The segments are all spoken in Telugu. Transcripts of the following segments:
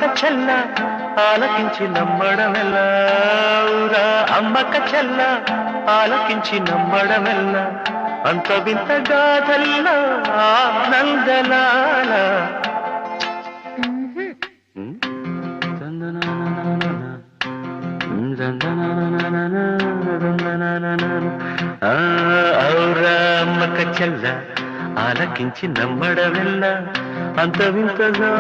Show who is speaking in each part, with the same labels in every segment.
Speaker 1: అమ్మక చెల్ల ఆలకించి నమ్మడమెల్లా ఊరా అమ్మక చెల్ల ఆలకించి నమ్మడమెల్లా అంత వింత గాథల్లో ఆనందలాల ఔరా అమ్మక చెల్ల ఆలకించి నమ్మడమెల్లా అంత వింతగా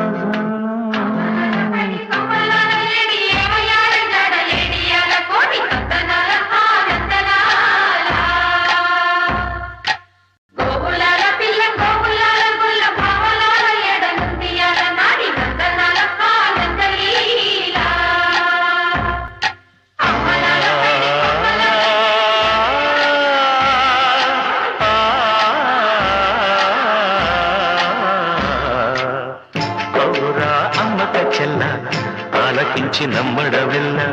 Speaker 1: ఆలకించి నమ్మడమెల్లా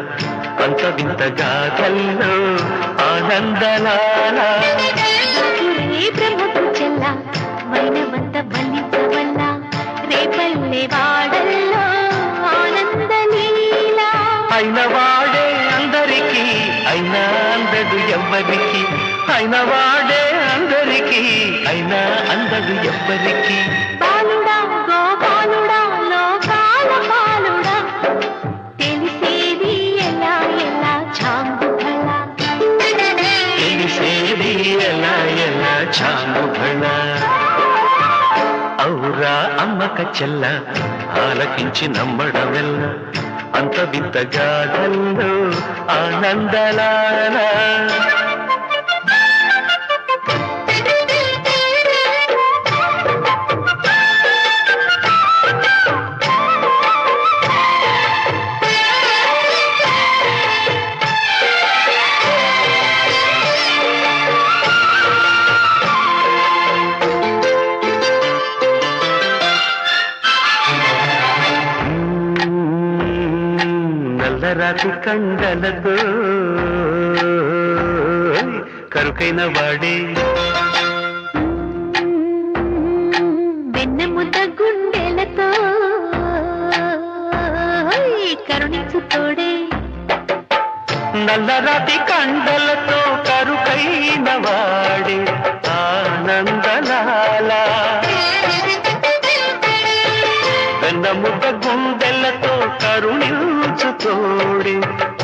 Speaker 1: అంత వింత గాథల్లో ఆనందలాల
Speaker 2: బ్రహ్మకు చెల్ల వైనవంత బలించవల్ల రేపల్లె వాడల్లో ఆనందలీల
Speaker 1: అయిన వాడే అందరికీ అయినా అందడు ఎవ్వరికి అయిన వాడే అందరికీ అయినా అందడు ఎవ్వరికి
Speaker 2: బాలుడా గోపాలుడా లోకాల పాలుడా తెలిసేది ఎలా ఎలా చాంగుఫల
Speaker 1: తెలిసేది ఎలా ఎలా చాంగుఫల ఔరా అమ్మక చెల్ల ఆలకించి నమ్మడమెల్లా అంత వింత గాథల్లో ఆనందలాల నల్లరాతి కండలతో కరుకైన వాడే
Speaker 2: వెన్నెముద్ద గుండెలతో కరుణించు తోడే
Speaker 1: నల్లరాతి కండలతో కరుకైన వాడే ఆనందలాల వెన్నముద్ద గుండెలతో కరుణించు తోడే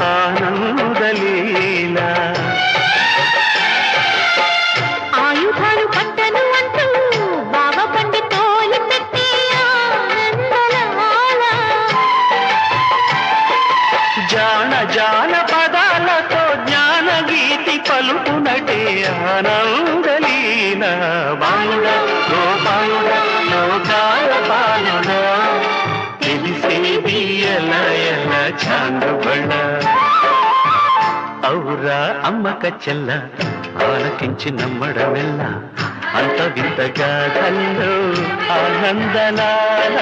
Speaker 1: ఆనందలీల
Speaker 2: ఆయుధాలు పట్టను అంటూ బావ పండి తోలి పెట్టి ఆనందలాల
Speaker 1: జాన జాన పదాలతో జ్ఞాన గీతి పలుకునటే ఆనందలీన బాలుడా గోపాలుడా లోకాల పాలుడా తెలిసేది ఎలా ఎలా చాంగుబడ ఔరా అమ్మక చెల్ల ఆలకించి నమ్మడమెల్లా అంత వింత గాథల్లో ఆనందలాల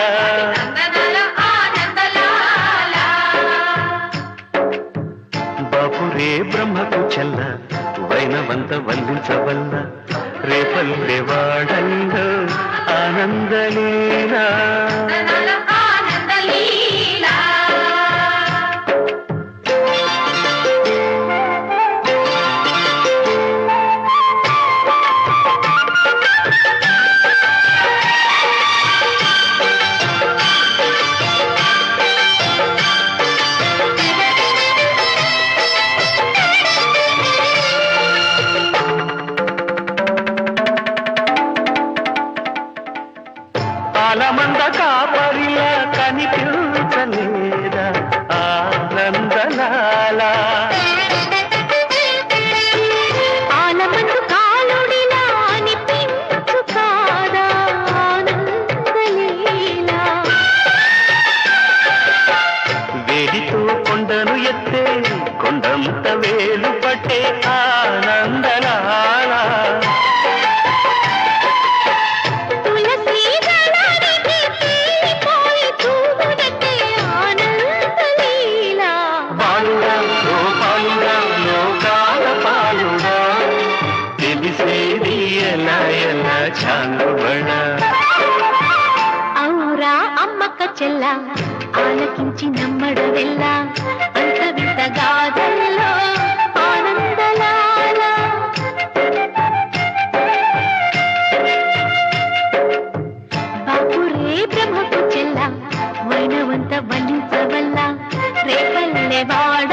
Speaker 1: బాపురే బ్రహ్మకు చెల్ల వైనవంత వల్లించవల్ల రేపల్లె వాడల్లో ఆనందలీలా ఆలమంద కాపరిలా కనిపించలేదా ఆనందలాల
Speaker 2: ఆలమందు కాలుడిలా అనిపించు కాదా ఆనందలీల
Speaker 1: వేడితో కొండను ఎత్తే కొండంత వేలు పట్టే ఆనందలాల
Speaker 2: తులసి దళానికి తీరిపోయి తూగునట్టే ఆనందలీల
Speaker 1: బాలుడా గోపాలుడా లోకాల పాలుడా తెలిసేది ఎలా ఎలా చాంగుబడ
Speaker 2: ఔరా అమ్మక చెల్ల ఆలకించి నమ్మడవెల్ల అంత వింత గాథల్లో ఆనందలాల బాపురే బ్రహ్మకు చెల్ల వైనవంత వల్లించవల్ల రేపల్లె వాడ